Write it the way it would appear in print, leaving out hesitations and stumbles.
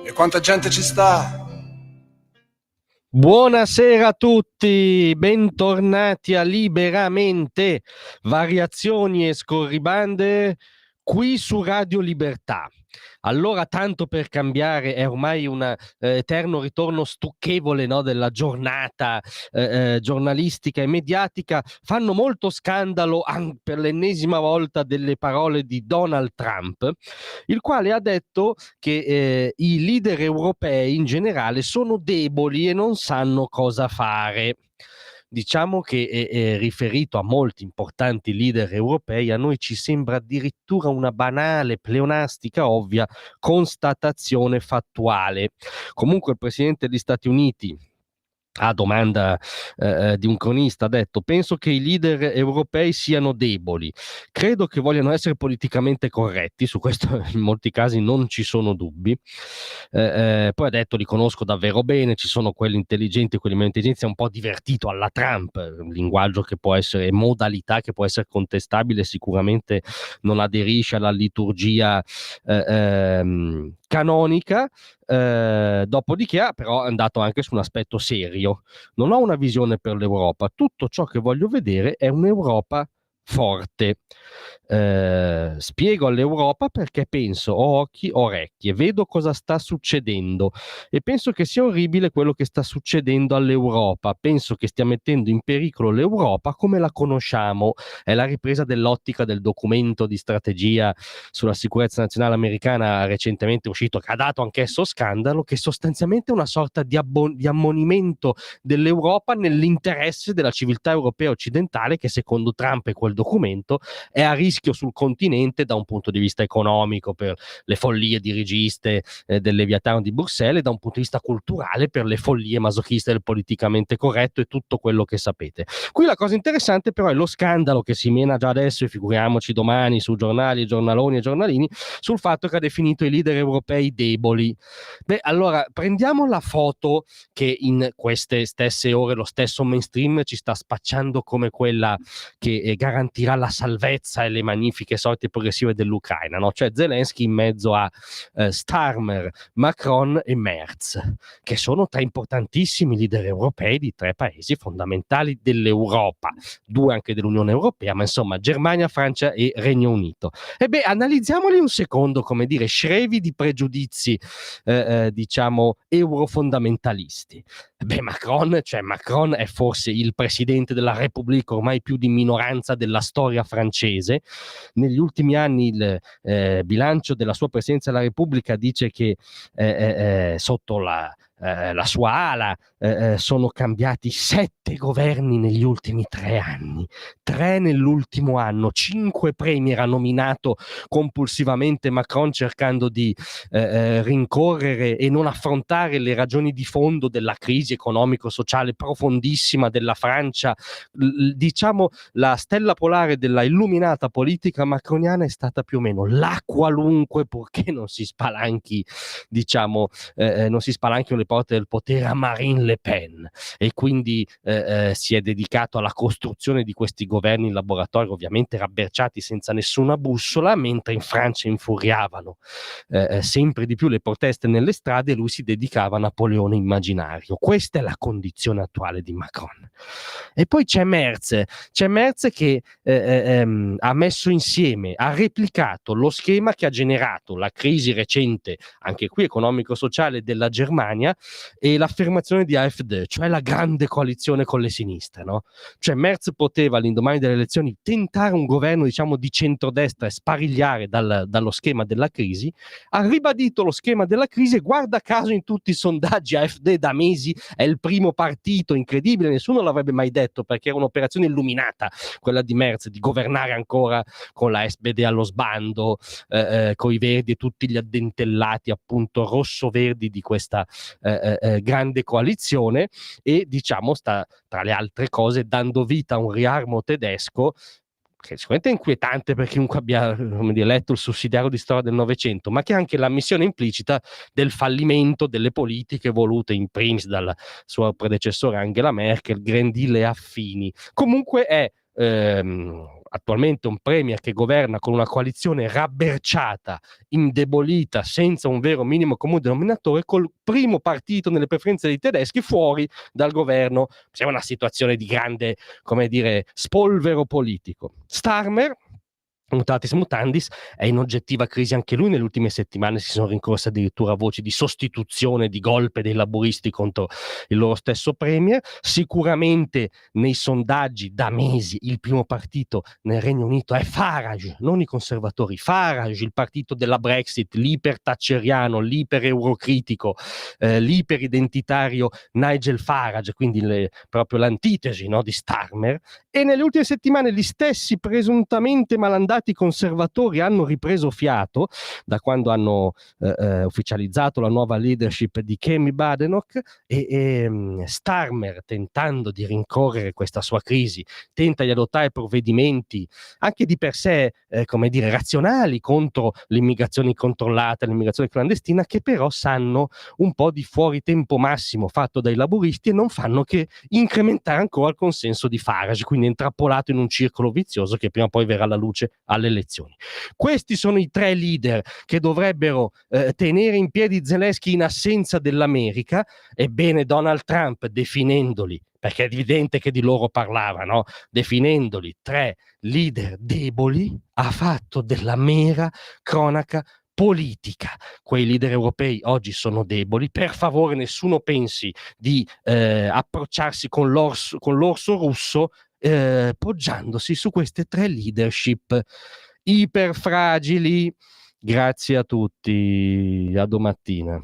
E quanta gente ci sta? Buonasera a tutti, bentornati a Liberamente, variazioni e scorribande qui su Radio Libertà. Allora, tanto per cambiare, è ormai un eterno ritorno stucchevole, no, della giornata giornalistica e mediatica. Fanno molto scandalo per l'ennesima volta delle parole di Donald Trump, il quale ha detto che i leader europei in generale sono deboli e non sanno cosa fare. Diciamo che è riferito a molti importanti leader europei, a noi ci sembra addirittura una banale, pleonastica, ovvia constatazione fattuale. Comunque il presidente degli Stati Uniti, a domanda di un cronista, ha detto: penso che i leader europei siano deboli, credo che vogliano essere politicamente corretti, su questo in molti casi non ci sono dubbi. Poi ha detto: li conosco davvero bene, ci sono quelli intelligenti e quelli meno intelligenti. È un po' divertito alla Trump, un linguaggio che può essere, modalità che può essere contestabile, sicuramente non aderisce alla liturgia canonica. Dopodiché però è andato anche su un aspetto serio. Non ho una visione per l'Europa, tutto ciò che voglio vedere è un'Europa forte. Spiego all'Europa perché penso, ho occhi, ho orecchie, vedo cosa sta succedendo e penso che sia orribile quello che sta succedendo all'Europa. Penso che stia mettendo in pericolo l'Europa come la conosciamo. È la ripresa dell'ottica del documento di strategia sulla sicurezza nazionale americana recentemente uscito, che ha dato anch'esso scandalo, che sostanzialmente è una sorta di ammonimento dell'Europa nell'interesse della civiltà europea occidentale, che secondo Trump e quel documento è a rischio sul continente da un punto di vista economico per le follie dirigiste del Leviatano di Bruxelles, e da un punto di vista culturale per le follie masochiste del politicamente corretto e tutto quello che sapete. Qui la cosa interessante però è lo scandalo che si mena già adesso, e figuriamoci domani su giornali, giornaloni e giornalini, sul fatto che ha definito i leader europei deboli. Beh, allora prendiamo la foto che in queste stesse ore lo stesso mainstream ci sta spacciando come quella che garantirà la salvezza e le magnifiche sorti progressive dell'Ucraina, no? Cioè Zelensky in mezzo a Starmer, Macron e Merz, che sono tre importantissimi leader europei di tre paesi fondamentali dell'Europa, due anche dell'Unione Europea, ma insomma Germania, Francia e Regno Unito. E beh, analizziamoli un secondo, come dire, screvi di pregiudizi diciamo eurofondamentalisti. Beh, Macron è forse il presidente della Repubblica ormai più di minoranza della storia francese. Negli ultimi anni il bilancio della sua presidenza della Repubblica dice che sotto la sua ala sono cambiati 7 governi negli ultimi 3 anni, 3 nell'ultimo anno, 5 premier ha nominato compulsivamente Macron, cercando di rincorrere e non affrontare le ragioni di fondo della crisi economico-sociale profondissima della Francia. Diciamo la stella polare della illuminata politica macroniana è stata più o meno la qualunque, purché non si spalanchi, diciamo, non si spalanchino le porte del potere a Marine Le Pen, e quindi si è dedicato alla costruzione di questi governi in laboratorio, ovviamente rabberciati senza nessuna bussola, mentre in Francia infuriavano sempre di più le proteste nelle strade, lui si dedicava a Napoleone immaginario. Questa è la condizione attuale di Macron. E poi c'è Merz che ha messo insieme, ha replicato lo schema che ha generato la crisi recente, anche qui economico-sociale, della Germania, e l'affermazione di AfD, cioè la grande coalizione con le sinistre, no? Cioè Merz poteva all'indomani delle elezioni tentare un governo, diciamo, di centrodestra e sparigliare dallo schema della crisi. Ha ribadito lo schema della crisi e guarda caso in tutti i sondaggi AfD da mesi è il primo partito, incredibile, nessuno l'avrebbe mai detto, perché era un'operazione illuminata quella di Merz, di governare ancora con la SPD allo sbando, con i verdi e tutti gli addentellati appunto rosso-verdi di questa grande coalizione, e diciamo sta tra le altre cose dando vita a un riarmo tedesco che sicuramente è inquietante per chiunque abbia, come dire, letto il sussidiario di storia del Novecento, ma che è anche l'ammissione implicita del fallimento delle politiche volute in primis dal suo predecessore Angela Merkel, Green Deal e affini. Comunque è attualmente un premier che governa con una coalizione rabberciata, indebolita, senza un vero minimo comune denominatore, col primo partito nelle preferenze dei tedeschi fuori dal governo. Sembra una situazione di grande, come dire, spolvero politico. Starmer, mutatis mutandis, è in oggettiva crisi anche lui. Nelle ultime settimane si sono rincorse addirittura voci di sostituzione, di golpe dei laburisti contro il loro stesso premier. Sicuramente nei sondaggi da mesi il primo partito nel Regno Unito è Farage, non i conservatori, Farage, il partito della Brexit, l'iper-thatcheriano, l'iper-eurocritico, l'iper-identitario Nigel Farage, quindi proprio l'antitesi, no, di Starmer. E nelle ultime settimane gli stessi presuntamente malandati conservatori hanno ripreso fiato da quando hanno ufficializzato la nuova leadership di Kemi Badenoch, e Starmer, tentando di rincorrere questa sua crisi, tenta di adottare provvedimenti anche di per sé come dire, razionali contro l'immigrazione incontrollata, l'immigrazione clandestina, che però sanno un po' di fuori tempo massimo fatto dai laburisti e non fanno che incrementare ancora il consenso di Farage, quindi è intrappolato in un circolo vizioso che prima o poi verrà alla luce alle elezioni. Questi sono i tre leader che dovrebbero tenere in piedi Zelensky in assenza dell'America. Ebbene, Donald Trump, definendoli, perché è evidente che di loro parlava, no? Definendoli tre leader deboli, ha fatto della mera cronaca politica. Quei leader europei oggi sono deboli. Per favore, nessuno pensi di approcciarsi con l'orso russo poggiandosi su queste tre leadership iperfragili. Grazie a tutti, a domattina.